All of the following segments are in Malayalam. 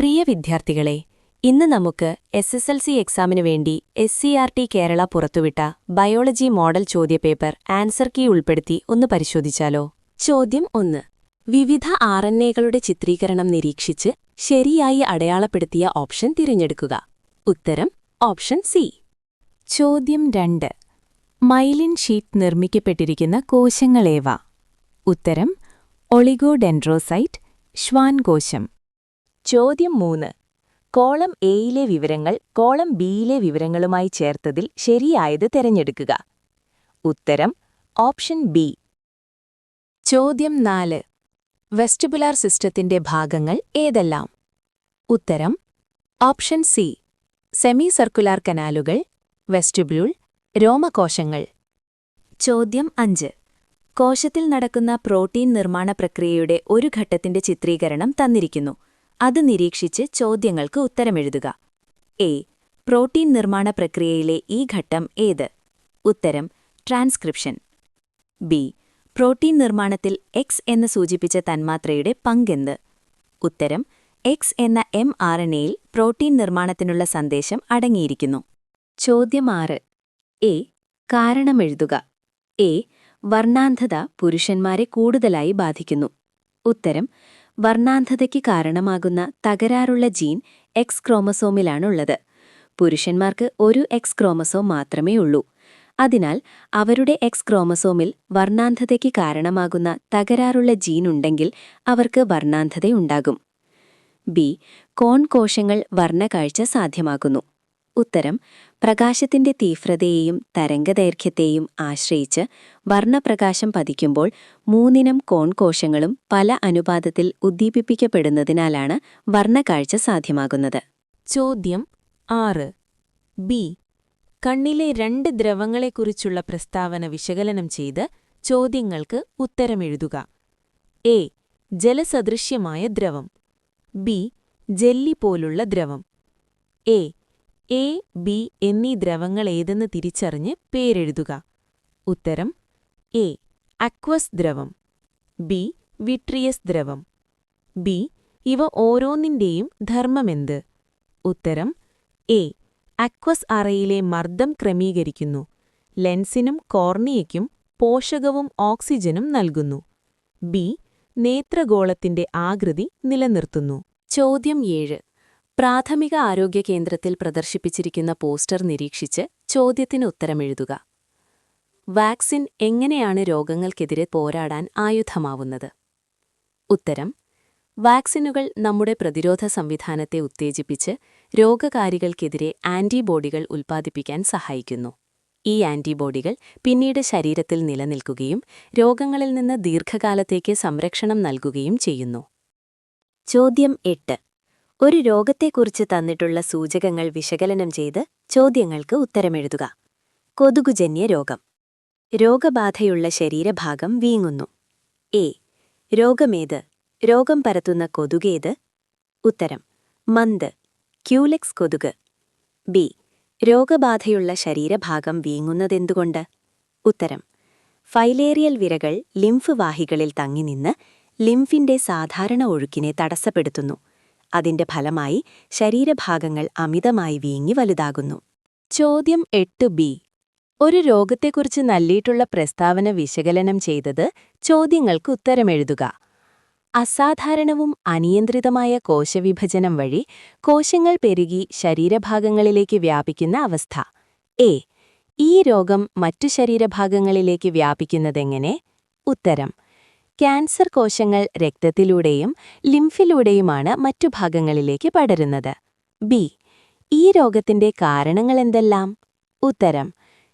പ്രിയ വിദ്യാർത്ഥികളെ, ഇന്ന് നമുക്ക് SSLC എക്സാമിനു വേണ്ടി SCERT കേരള പുറത്തുവിട്ട ബയോളജി മോഡൽ ചോദ്യപേപ്പർ ആൻസർ കീ ഉൾപ്പെടുത്തി ഒന്ന് പരിശോധിച്ചാലോ? ചോദ്യം 1. വിവിധ RNAകളുടെ ചിത്രീകരണം നിരീക്ഷിച്ച് ശരിയായി അടയാളപ്പെടുത്തിയ ഓപ്ഷൻ തിരഞ്ഞെടുക്കുക. ഉത്തരം ഓപ്ഷൻ സി. ചോദ്യം 2. മൈലിൻ ഷീറ്റ് നിർമ്മിക്കപ്പെട്ടിരിക്കുന്ന കോശങ്ങളേവ? ഉത്തരം ഒളിഗോഡെൻഡ്രോസൈറ്റ്, ഷ്വാൻ കോശം. ചോദ്യം 3. കോളം എയിലെ വിവരങ്ങൾ കോളം ബിയിലെ വിവരങ്ങളുമായി ചേർത്തതിൽ ശരിയായത് തിരഞ്ഞെടുക്കുക. ഉത്തരം ഓപ്ഷൻ ബി. ചോദ്യം 4. വെസ്റ്റിബുലാർ സിസ്റ്റത്തിന്റെ ഭാഗങ്ങൾ ഏതെല്ലാം? ഉത്തരം ഓപ്ഷൻ സി. സെമി സർക്കുലാർ കനാലുകൾ, വെസ്റ്റിബ്യൂൾ, രോമകോശങ്ങൾ. ചോദ്യം 5. കോശത്തിൽ നടക്കുന്ന പ്രോട്ടീൻ നിർമ്മാണ പ്രക്രിയയുടെ ഒരു ഘട്ടത്തിന്റെ ചിത്രീകരണം തന്നിരിക്കുന്നു. അത് നിരീക്ഷിച്ച് ചോദ്യങ്ങൾക്ക് ഉത്തരമെഴുതുക. എ. പ്രോട്ടീൻ നിർമ്മാണ പ്രക്രിയയിലെ ഈ ഘട്ടം ഏത്? ഉത്തരം ട്രാൻസ്ക്രിപ്ഷൻ. ബി. പ്രോട്ടീൻ നിർമ്മാണത്തിൽ എക്സ് എന്ന് സൂചിപ്പിച്ച തന്മാത്രയുടെ പങ്കെന്ത്? ഉത്തരം എക്സ് എന്ന mRNAയിൽ പ്രോട്ടീൻ നിർമ്മാണത്തിനുള്ള സന്ദേശം അടങ്ങിയിരിക്കുന്നു. ചോദ്യം 6. എ. കാരണമെഴുതുക. എ. വർണ്ണാന്ധത പുരുഷന്മാരെ കൂടുതലായി ബാധിക്കുന്നു. ഉത്തരം വർണ്ണാന്ധതയ്ക്ക് കാരണമാകുന്ന തകരാറുള്ള ജീൻ എക്സ് ക്രോമസോമിലാണുള്ളത്. പുരുഷന്മാർക്ക് ഒരു എക്സ് ക്രോമസോം മാത്രമേ ഉള്ളൂ. അതിനാൽ അവരുടെ എക്സ് ക്രോമസോമിൽ വർണ്ണാന്ധതയ്ക്ക് കാരണമാകുന്ന തകരാറുള്ള ജീൻ ഉണ്ടെങ്കിൽ അവർക്ക് വർണ്ണാന്ധതയുണ്ടാകും. ബി. കോൺ കോശങ്ങൾ വർണ്ണക്കാഴ്ച സാധ്യമാക്കുന്നു. ഉത്തരം പ്രകാശത്തിന്റെ തീവ്രതയെയും തരംഗദൈർഘ്യത്തെയും ആശ്രയിച്ച് വർണ്ണപ്രകാശം പതിക്കുമ്പോൾ മൂന്നിനം കോൺ കോശങ്ങളും പല അനുപാതത്തിൽ ഉദ്ദീപിപ്പിക്കപ്പെടുന്നതിനാലാണ് വർണ്ണക്കാഴ്ച സാധ്യമാകുന്നത്. ചോദ്യം 6. ബി. കണ്ണിലെ 2 ദ്രവങ്ങളെക്കുറിച്ചുള്ള പ്രസ്താവന വിശകലനം ചെയ്ത് ചോദ്യങ്ങൾക്ക് ഉത്തരമെഴുതുക. എ. ജലസദൃശ്യമായ ദ്രവം. ബി. ജെല്ലി പോലുള്ള ദ്രവം. എ. ബി എന്നീ ദ്രവങ്ങളേതെന്ന് തിരിച്ചറിഞ്ഞ് പേരെഴുതുക. ഉത്തരം എ. അക്വസ് ദ്രവം. ബി. വിട്രിയസ് ദ്രവം. ബി. ഇവ ഓരോന്നിന്റെയും ധർമ്മമെന്ത്? ഉത്തരം എ. അക്വസ് അറയിലെ മർദ്ദം ക്രമീകരിക്കുന്നു. ലെൻസിനും കോർണിയയ്ക്കും പോഷകവും ഓക്സിജനും നൽകുന്നു. ബി. നേത്രഗോളത്തിന്റെ ആകൃതി നിലനിർത്തുന്നു. ചോദ്യം 7. പ്രാഥമിക ആരോഗ്യ കേന്ദ്രത്തിൽ പ്രദർശിപ്പിച്ചിരിക്കുന്ന പോസ്റ്റർ നിരീക്ഷിച്ച് ചോദ്യത്തിന് ഉത്തരമെഴുതുക. വാക്സിൻ എങ്ങനെയാണ് രോഗങ്ങൾക്കെതിരെ പോരാടാൻ ആയുധമാവുന്നത്? ഉത്തരം വാക്സിനുകൾ നമ്മുടെ പ്രതിരോധ സംവിധാനത്തെ ഉത്തേജിപ്പിച്ച് രോഗകാരികൾക്കെതിരെ ആന്റിബോഡികൾ ഉൽപ്പാദിപ്പിക്കാൻ സഹായിക്കുന്നു. ഈ ആന്റിബോഡികൾ പിന്നീട് ശരീരത്തിൽ നിലനിൽക്കുകയും രോഗങ്ങളിൽ നിന്ന് ദീർഘകാലത്തേക്ക് സംരക്ഷണം നൽകുകയും ചെയ്യുന്നു. ചോദ്യം 8. ഒരു രോഗത്തെക്കുറിച്ച് തന്നിട്ടുള്ള സൂചകങ്ങൾ വിശകലനം ചെയ്ത് ചോദ്യങ്ങൾക്ക് ഉത്തരമെഴുതുക. കൊതുകുജന്യ രോഗം. രോഗബാധയുള്ള ശരീരഭാഗം വീങ്ങുന്നു. എ. രോഗമേത്? രോഗം പരത്തുന്ന കൊതുകേത്? ഉത്തരം മന്ത്, ക്യൂലെക്സ് കൊതുക്. ബി. രോഗബാധയുള്ള ശരീരഭാഗം വീങ്ങുന്നതെന്തുകൊണ്ട്? ഉത്തരം ഫൈലേറിയൽ വിരകൾ ലിംഫ് വാഹികളിൽ തങ്ങിനിന്ന് ലിംഫിന്റെ സാധാരണ ഒഴുക്കിനെ തടസ്സപ്പെടുത്തുന്നു. അതിന്റെ ഫലമായി ശരീരഭാഗങ്ങൾ അമിതമായി വീങ്ങി വലുതാകുന്നു. ചോദ്യം 8b. ഒരു രോഗത്തെക്കുറിച്ച് നൽകിയിട്ടുള്ള പ്രസ്താവന വിശകലനം ചെയ്തത് ചോദ്യങ്ങൾക്ക് ഉത്തരമെഴുതുക. അസാധാരണവും അനിയന്ത്രിതമായ കോശവിഭജനം വഴി കോശങ്ങൾ പെരുകി ശരീരഭാഗങ്ങളിലേക്ക് വ്യാപിക്കുന്ന അവസ്ഥ. എ. ഈ രോഗം മറ്റു ശരീരഭാഗങ്ങളിലേക്ക് വ്യാപിക്കുന്നതെങ്ങനെ? ഉത്തരം ക്യാൻസർ കോശങ്ങൾ രക്തത്തിലൂടെയും ലിംഫിലൂടെയുമാണ് മറ്റു ഭാഗങ്ങളിലേക്ക് പടരുന്നത്. ബി. ഈ രോഗത്തിന്റെ കാരണങ്ങളെന്തെല്ലാം? ഉത്തരം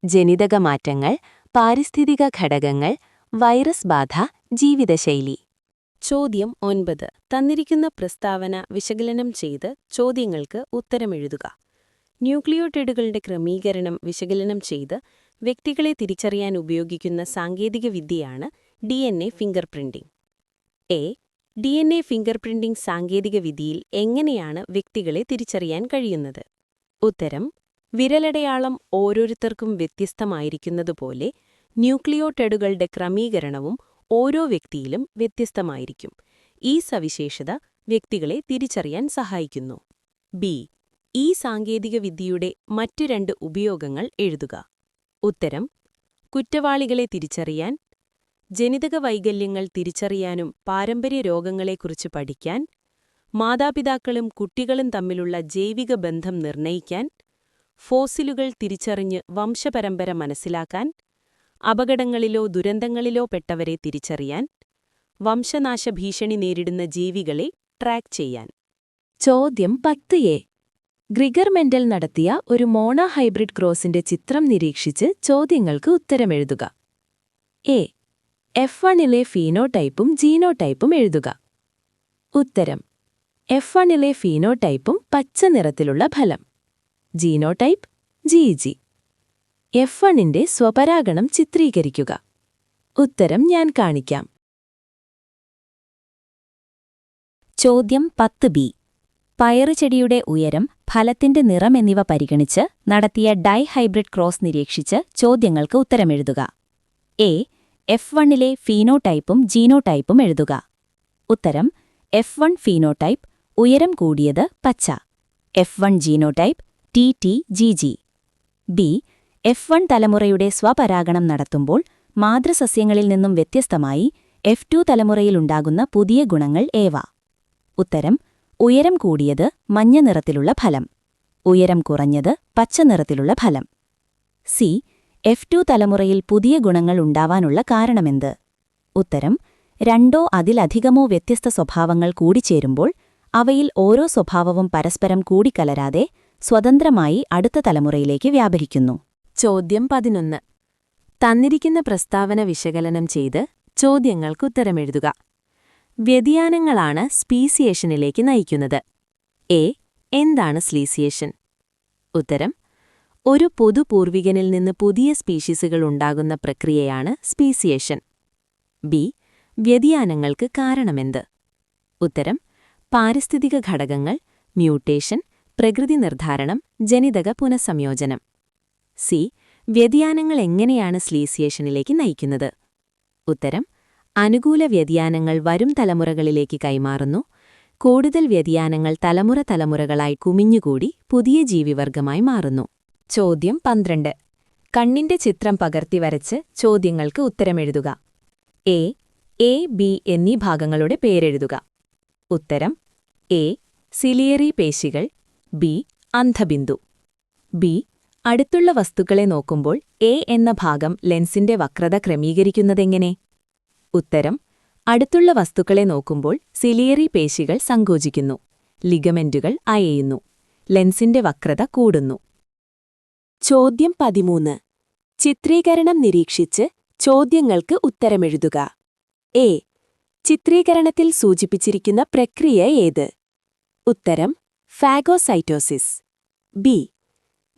ജനിതക മാറ്റങ്ങൾ, പാരിസ്ഥിതിക ഘടകങ്ങൾ, വൈറസ് ബാധ, ജീവിതശൈലി. ചോദ്യം 9. തന്നിരിക്കുന്ന പ്രസ്താവന വിശകലനം ചെയ്ത് ചോദ്യങ്ങൾക്ക് ഉത്തരമെഴുതുക. ന്യൂക്ലിയോടൈഡുകളുടെ ക്രമീകരണം വിശകലനം ചെയ്ത് വ്യക്തികളെ തിരിച്ചറിയാൻ ഉപയോഗിക്കുന്ന സാങ്കേതികവിദ്യയാണ് DNA finger printing. A. DNA finger printing സാങ്കേതികവിദ്യയിൽ എങ്ങനെയാണ് വ്യക്തികളെ തിരിച്ചറിയാൻ കഴിയുന്നത്? ഉത്തരം വിരലടയാളം ഓരോരുത്തർക്കും വ്യത്യസ്തമായിരിക്കുന്നതുപോലെ ന്യൂക്ലിയോടൈഡുകളുടെ ക്രമീകരണവും ഓരോ വ്യക്തിയിലും വ്യത്യസ്തമായിരിക്കും. ഈ സവിശേഷത വ്യക്തികളെ തിരിച്ചറിയാൻ സഹായിക്കുന്നു. ബി. ഈ സാങ്കേതികവിദ്യയുടെ മറ്റു 2 ഉപയോഗങ്ങൾ എഴുതുക. ഉത്തരം: കുറ്റവാളികളെ തിരിച്ചറിയാൻ, ജനിതക വൈകല്യങ്ങൾ തിരിച്ചറിയാനും പാരമ്പര്യ രോഗങ്ങളെക്കുറിച്ച് പഠിക്കാൻ, മാതാപിതാക്കളും കുട്ടികളും തമ്മിലുള്ള ജൈവിക ബന്ധം നിർണ്ണയിക്കാൻ, ഫോസിലുകൾ തിരിച്ചറിഞ്ഞ് വംശപരമ്പര മനസ്സിലാക്കാൻ, അപകടങ്ങളിലോ ദുരന്തങ്ങളിലോ പെട്ടവരെ തിരിച്ചറിയാൻ, വംശനാശ ഭീഷണി നേരിടുന്ന ജീവികളെ ട്രാക്ക് ചെയ്യാൻ. ചോദ്യം 10A. ഗ്രിഗർ മെൻഡൽ നടത്തിയ ഒരു മോണോഹൈബ്രിഡ് ക്രോസിന്റെ ചിത്രം നിരീക്ഷിച്ച് ചോദ്യങ്ങൾക്ക് ഉത്തരമെഴുതുക. എ. F1ലെ ഫീനോടൈപ്പും ജീനോടൈപ്പും എഴുതുക. ഉത്തരം: F1ലെ ഫീനോടൈപ്പും പച്ച നിറത്തിലുള്ള ഫലം. Genotype GG. F1ന്റെ സ്വപരാഗണം ചിത്രീകരിക്കുക. ഉത്തരം ഞാൻ കാണിക്കാം. ചോദ്യം 10B. പയറുചെടിയുടെ ഉയരം, ഫലത്തിന്റെ നിറം എന്നിവ പരിഗണിച്ച് നടത്തിയ ഡൈഹൈബ്രിഡ് ക്രോസ് നിരീക്ഷിച്ച് ചോദ്യങ്ങൾക്ക് ഉത്തരമെഴുതുക. എ. F1ലെ ഫീനോടൈപ്പും ജീനോടൈപ്പും എഴുതുക. ഉത്തരം: F1 ഫീനോടൈപ്പ്, ഉയരം കൂടിയത് പച്ച. F1 genotype TTGG. B. F1 തലമുറയുടെ സ്വപരാഗണം നടത്തുമ്പോൾ മാതൃസസ്യങ്ങളിൽ നിന്നും വ്യത്യസ്തമായി F2 തലമുറയിലുണ്ടാകുന്ന പുതിയ ഗുണങ്ങൾ ഏവ? ഉത്തരം: ഉയരം കൂടിയത് മഞ്ഞ നിറത്തിലുള്ള ഫലം, ഉയരം കുറഞ്ഞത് പച്ച നിറത്തിലുള്ള ഫലം. സി. F2 തലമുറയിൽ പുതിയ ഗുണങ്ങൾ ഉണ്ടാവാനുള്ള കാരണമെന്ത്? ഉത്തരം: 2 അതിലധികമോ വ്യത്യസ്ത സ്വഭാവങ്ങൾ കൂടിച്ചേരുമ്പോൾ അവയിൽ ഓരോ സ്വഭാവവും പരസ്പരം കൂടിക്കലരാതെ സ്വതന്ത്രമായി അടുത്ത തലമുറയിലേക്ക് വ്യാപരിക്കുന്നു. ചോദ്യം 11. തന്നിരിക്കുന്ന പ്രസ്താവന വിശകലനം ചെയ്ത് ചോദ്യങ്ങൾക്ക് ഉത്തരമെഴുതുക. വ്യതിയാനങ്ങളാണ് സ്പീസിയേഷനിലേക്ക് നയിക്കുന്നത്. എ. എന്താണ് സ്ലീസിയേഷൻ? ഉത്തരം: ഒരു പൊതുപൂർവികനിൽ നിന്ന് പുതിയ സ്പീഷീസുകൾ ഉണ്ടാകുന്ന പ്രക്രിയയാണ് സ്പീസിയേഷൻ. ബി. വ്യതിയാനങ്ങൾക്ക് കാരണമെന്ത്? ഉത്തരം: പാരിസ്ഥിതിക ഘടകങ്ങൾ, മ്യൂട്ടേഷൻ, പ്രകൃതി നിർദ്ധാരണം, ജനിതക പുനഃസംയോജനം. സി. വ്യതിയാനങ്ങൾ എങ്ങനെയാണ് സ്ലീസിയേഷനിലേക്ക് നയിക്കുന്നത്? ഉത്തരം: അനുകൂല വ്യതിയാനങ്ങൾ വരും തലമുറകളിലേക്ക് കൈമാറുന്നു. കൂടുതൽ വ്യതിയാനങ്ങൾ തലമുറകളായി കുമിഞ്ഞുകൂടി പുതിയ ജീവിവർഗമായി മാറുന്നു. ചോദ്യം 12. കണ്ണിന്റെ ചിത്രം പകർത്തി വരച്ച് ചോദ്യങ്ങൾക്ക് ഉത്തരമെഴുതുക. എ. ബി എന്നീ ഭാഗങ്ങളുടെ പേരെഴുതുക. ഉത്തരം: എ. സിലിയറി പേശികൾ. ബി. അന്ധബിന്ദു. ബി. അടുത്തുള്ള വസ്തുക്കളെ നോക്കുമ്പോൾ എ എന്ന ഭാഗം ലെൻസിന്റെ വക്രത ക്രമീകരിക്കുന്നതെങ്ങനെ? ഉത്തരം: അടുത്തുള്ള വസ്തുക്കളെ നോക്കുമ്പോൾ സിലിയറി പേശികൾ സങ്കോചിക്കുന്നു, ലിഗമെന്റുകൾ അയയുന്നു, ലെൻസിന്റെ വക്രത കൂടുന്നു. ചോദ്യം 13. ചിത്രീകരണം നിരീക്ഷിച്ച് ചോദ്യങ്ങൾക്ക് ഉത്തരമെഴുതുക. എ. ചിത്രീകരണത്തിൽ സൂചിപ്പിച്ചിരിക്കുന്ന പ്രക്രിയ ഏത്? ഉത്തരം: ഫാഗോസൈറ്റോസിസ്. ബി.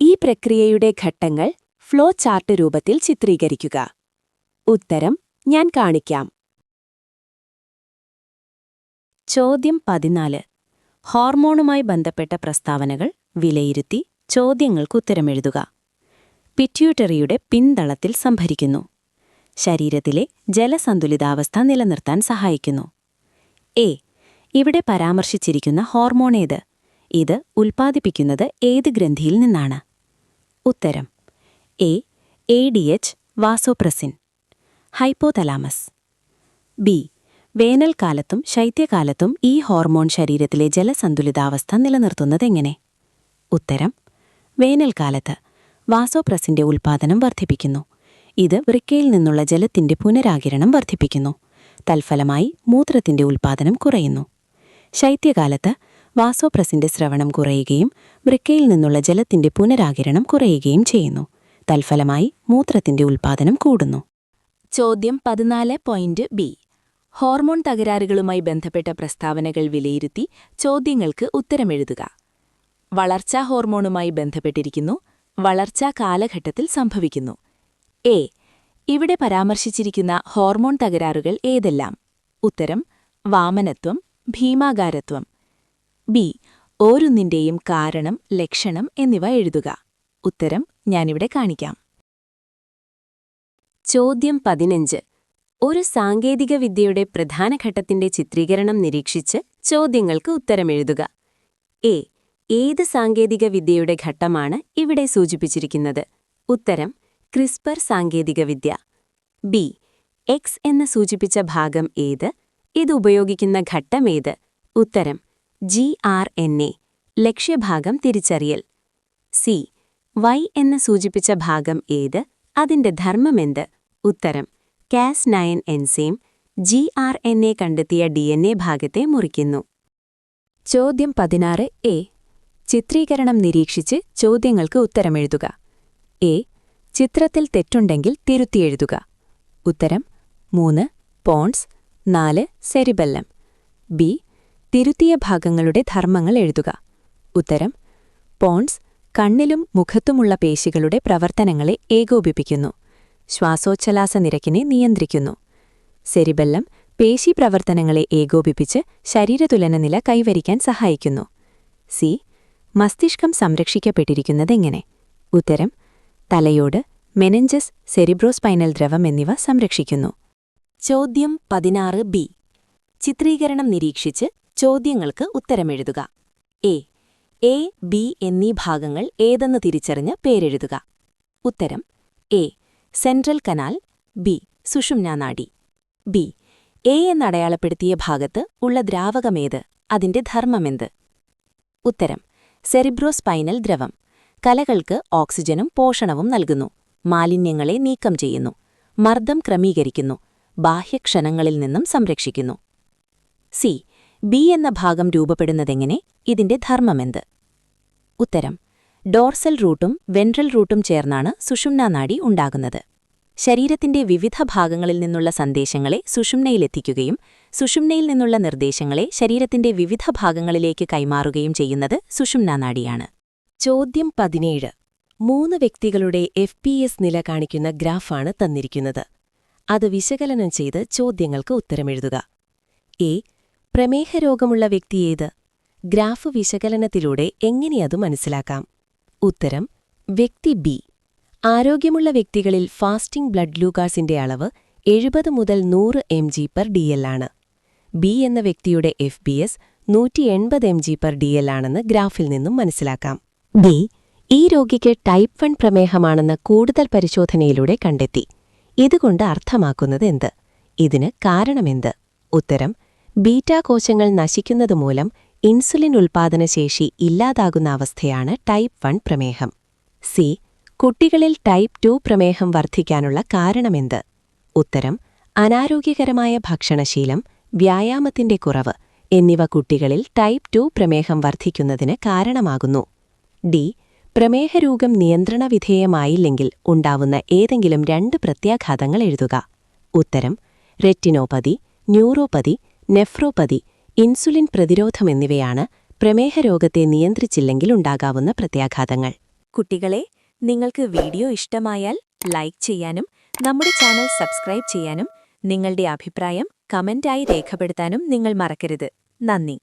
ഈ പ്രക്രിയയുടെ ഘട്ടങ്ങൾ ഫ്ലോ ചാർട്ട് രൂപത്തിൽ ചിത്രീകരിക്കുക. ഉത്തരം ഞാൻ കാണിക്കാം. ചോദ്യം 14. ഹോർമോണുമായി ബന്ധപ്പെട്ട പ്രസ്താവനകൾ വിലയിരുത്തി ചോദ്യങ്ങൾക്ക് ഉത്തരമെഴുതുക. പിറ്റ്യൂട്ടറിയുടെ പിൻതളത്തിൽ സംഭരിക്കുന്നു. ശരീരത്തിലെ ജലസന്തുലിതാവസ്ഥ നിലനിർത്താൻ സഹായിക്കുന്നു. എ. ഇവിടെ പരാമർശിച്ചിരിക്കുന്ന ഹോർമോണേത്? ഇത് ഉൽപ്പാദിപ്പിക്കുന്നത് ഏത് ഗ്രന്ഥിയിൽ നിന്നാണ്? ഉത്തരം: A. ADH vasopressin, hypothalamus. B. വേനൽക്കാലത്തും ശൈത്യകാലത്തും ഈ ഹോർമോൺ ശരീരത്തിലെ ജലസന്തുലിതാവസ്ഥ നിലനിർത്തുന്നതെങ്ങനെ? ഉത്തരം: വേനൽക്കാലത്ത് വാസോപ്രസിന്റെ ഉൽപ്പാദനം വർദ്ധിപ്പിക്കുന്നു. ഇത് വൃക്കയിൽ നിന്നുള്ള ജലത്തിന്റെ പുനരാകിരണം വർദ്ധിപ്പിക്കുന്നു. തൽഫലമായി മൂത്രത്തിന്റെ ഉൽപ്പാദനം കുറയുന്നു. ശൈത്യകാലത്ത് വാസോപ്രസിന്റെ സ്രവണം കുറയുകയും വൃക്കയിൽ നിന്നുള്ള ജലത്തിന്റെ പുനരാകിരണം കുറയുകയും ചെയ്യുന്നു. തൽഫലമായി മൂത്രത്തിന്റെ ഉൽപ്പാദനം കൂടുന്നു. ചോദ്യം 14.B. ഹോർമോൺ തകരാറുകളുമായി ബന്ധപ്പെട്ട പ്രസ്താവനകൾ വിലയിരുത്തി ചോദ്യങ്ങൾക്ക് ഉത്തരമെഴുതുക. വളർച്ചാ ഹോർമോണുമായി ബന്ധപ്പെട്ടിരിക്കുന്നു. വളർച്ചാ കാലഘട്ടത്തിൽ സംഭവിക്കുന്നു. എ. ഇവിടെ പരാമർശിച്ചിരിക്കുന്ന ഹോർമോൺ തകരാറുകൾ ഏതെല്ലാം? ഉത്തരം: വാമനത്വം, ഭീമാകാരത്വം. ബി. ഓരോന്നിന്റെയും കാരണം, ലക്ഷണം എന്നിവ എഴുതുക. ഉത്തരം ഞാനിവിടെ കാണിക്കാം. ചോദ്യം 15. ഒരു സാങ്കേതികവിദ്യയുടെ പ്രധാന ഘട്ടത്തിന്റെ ചിത്രീകരണം നിരീക്ഷിച്ച് ചോദ്യങ്ങൾക്ക് ഉത്തരമെഴുതുക. എ. ഏത് സാങ്കേതിക വിദ്യയുടെ ഘട്ടമാണ് ഇവിടെ സൂചിപ്പിച്ചിരിക്കുന്നത്? ഉത്തരം ക്രിസ്പർ സാങ്കേതികവിദ്യ. ബി. എക്സ് എന്ന് സൂചിപ്പിച്ച ഭാഗം ഏത്? ഇത് ഉപയോഗിക്കുന്ന ഘട്ടമേത്? ഉത്തരം gRNA, ലക്ഷ്യഭാഗം തിരിച്ചറിയൽ. സി. വൈ എന്ന് സൂചിപ്പിച്ച ഭാഗം ഏത്? അതിന്റെ ധർമ്മമെന്ത്? ഉത്തരം Cas9 എൻസൈം gRNA കണ്ടെത്തിയ DNA ഭാഗത്തെ മുറിക്കുന്നു. ചോദ്യം 16 എ. ചിത്രീകരണം നിരീക്ഷിച്ച് ചോദ്യങ്ങൾക്ക് ഉത്തരമെഴുതുക. എ. ചിത്രത്തിൽ തെറ്റുണ്ടെങ്കിൽ തിരുത്തിയെഴുതുക. ഉത്തരം 3 പോൺസ്, 4 സെരിബെല്ലം. ബി. തിരുത്തിയ ഭാഗങ്ങളുടെ ധർമ്മങ്ങൾ എഴുതുക. ഉത്തരം പോൺസ് കണ്ണിലും മുഖത്തുമുള്ള പേശികളുടെ പ്രവർത്തനങ്ങളെ ഏകോപിപ്പിക്കുന്നു, ശ്വാസോച്ഛ്വാസ നിരക്കിനെ നിയന്ത്രിക്കുന്നു. സെരിബെല്ലം പേശി പ്രവർത്തനങ്ങളെ ഏകോപിപ്പിച്ച് ശരീരതുലനനില കൈവരിക്കാൻ സഹായിക്കുന്നു. സി. മസ്തിഷ്കം സംരക്ഷിക്കപ്പെട്ടിരിക്കുന്നതെങ്ങനെ? ഉത്തരം തലയോട്, മെനഞ്ചസ്, സെരിബ്രോസ്പൈനൽ ദ്രവം എന്നിവ സംരക്ഷിക്കുന്നു. ചോദ്യം 16 ബി. ചിത്രീകരണം നിരീക്ഷിച്ച് ചോദ്യങ്ങൾക്ക് ഉത്തരമെഴുതുക. എ. എ, ബി എന്നീ ഭാഗങ്ങൾ ഏതെന്ന് തിരിച്ചറിഞ്ഞ് പേരെഴുതുക. ഉത്തരം എ. Central canal, B. സുഷുമ്നാനാഡി. ബി. എ എന്നടയാളപ്പെടുത്തിയ ഭാഗത്ത് ഉള്ള ദ്രാവകമേത്? അതിന്റെ ധർമ്മമെന്ത്? ഉത്തരം സെറിബ്രോസ്പൈനൽ ദ്രവം. കലകൾക്ക് ഓക്സിജനും പോഷണവും നൽകുന്നു, മാലിന്യങ്ങളെ നീക്കം ചെയ്യുന്നു, മർദ്ദം ക്രമീകരിക്കുന്നു, ബാഹ്യക്ഷണങ്ങളിൽ നിന്നും സംരക്ഷിക്കുന്നു. സി. ബി എന്ന ഭാഗം രൂപപ്പെടുന്നതെങ്ങനെ? ഇതിന്റെ ധർമ്മമെന്ത്? ഉത്തരം ഡോർസൽ റൂട്ടും വെൻട്രൽ റൂട്ടും ചേർന്നാണ് സുഷുമ്നാനാഡി ഉണ്ടാകുന്നത്. ശരീരത്തിന്റെ വിവിധ ഭാഗങ്ങളിൽ നിന്നുള്ള സന്ദേശങ്ങളെ സുഷുമ്നയിലെത്തിക്കുകയും സുഷുമ്നയിൽ നിന്നുള്ള നിർദ്ദേശങ്ങളെ ശരീരത്തിന്റെ വിവിധ ഭാഗങ്ങളിലേക്ക് കൈമാറുകയും ചെയ്യുന്നത് സുഷുമ്നാനാഡിയാണ്. ചോദ്യം 17 3 വ്യക്തികളുടെ FPS നില കാണിക്കുന്ന ഗ്രാഫാണ് തന്നിരിക്കുന്നത്. അത് വിശകലനം ചെയ്ത് ചോദ്യങ്ങൾക്ക് ഉത്തരമെഴുതുക. എ. പ്രമേഹരോഗമുള്ള വ്യക്തിയേത്? ഗ്രാഫ് വിശകലനത്തിലൂടെ എങ്ങനെയത് മനസ്സിലാക്കാം? ഉത്തരം വ്യക്തി ബി. ആരോഗ്യമുള്ള വ്യക്തികളിൽ ഫാസ്റ്റിംഗ് ബ്ലഡ് ഗ്ലൂക്കോസിന്റെ അളവ് 70 മുതൽ 100 mg/dl ആണ്. ബി എന്ന വ്യക്തിയുടെ FPS 180 mg/dl ആണെന്ന് ഗ്രാഫിൽ നിന്നും മനസ്സിലാക്കാം. ബി. ഈ രോഗിക്ക് ടൈപ്പ് 1 പ്രമേഹമാണെന്ന് കൂടുതൽ പരിശോധനയിലൂടെ കണ്ടെത്തി. ഇതുകൊണ്ട് അർത്ഥമാക്കുന്നത് എന്ത്? ഇതിന് കാരണമെന്ത്? ഉത്തരം ബീറ്റാ കോശങ്ങൾ നശിക്കുന്നതുമൂലം ഇൻസുലിൻ ഉൽപ്പാദനശേഷി ഇല്ലാതാകുന്ന അവസ്ഥയാണ് ടൈപ്പ് 1 പ്രമേഹം. സി. കുട്ടികളിൽ ടൈപ്പ് 2 പ്രമേഹം വർദ്ധിക്കാനുള്ള കാരണമെന്ത്? ഉത്തരം അനാരോഗ്യകരമായ ഭക്ഷണശീലം, വ്യായാമത്തിന്റെ കുറവ് എന്നിവ കുട്ടികളിൽ ടൈപ്പ് 2 പ്രമേഹം വർദ്ധിക്കുന്നതിന് കാരണമാകുന്നു. ഡി. പ്രമേഹരോഗം നിയന്ത്രണവിധേയമായില്ലെങ്കിൽ ഉണ്ടാവുന്ന ഏതെങ്കിലും 2 പ്രത്യാഘാതങ്ങൾ എഴുതുക. ഉത്തരം റെറ്റിനോപ്പതി, ന്യൂറോപ്പതി, നെഫ്രോപ്പതി, ഇൻസുലിൻ പ്രതിരോധം എന്നിവയാണ് പ്രമേഹരോഗത്തെ നിയന്ത്രിച്ചില്ലെങ്കിൽ ഉണ്ടാകാവുന്ന പ്രത്യാഘാതങ്ങൾ. കുട്ടികളെ, നിങ്ങൾക്ക് വീഡിയോ ഇഷ്ടമായാൽ ലൈക്ക് ചെയ്യാനും നമ്മുടെ ചാനൽ സബ്സ്ക്രൈബ് ചെയ്യാനും നിങ്ങളുടെ അഭിപ്രായം കമന്റായി രേഖപ്പെടുത്താനും നിങ്ങൾ മറക്കരുത്. നന്ദി.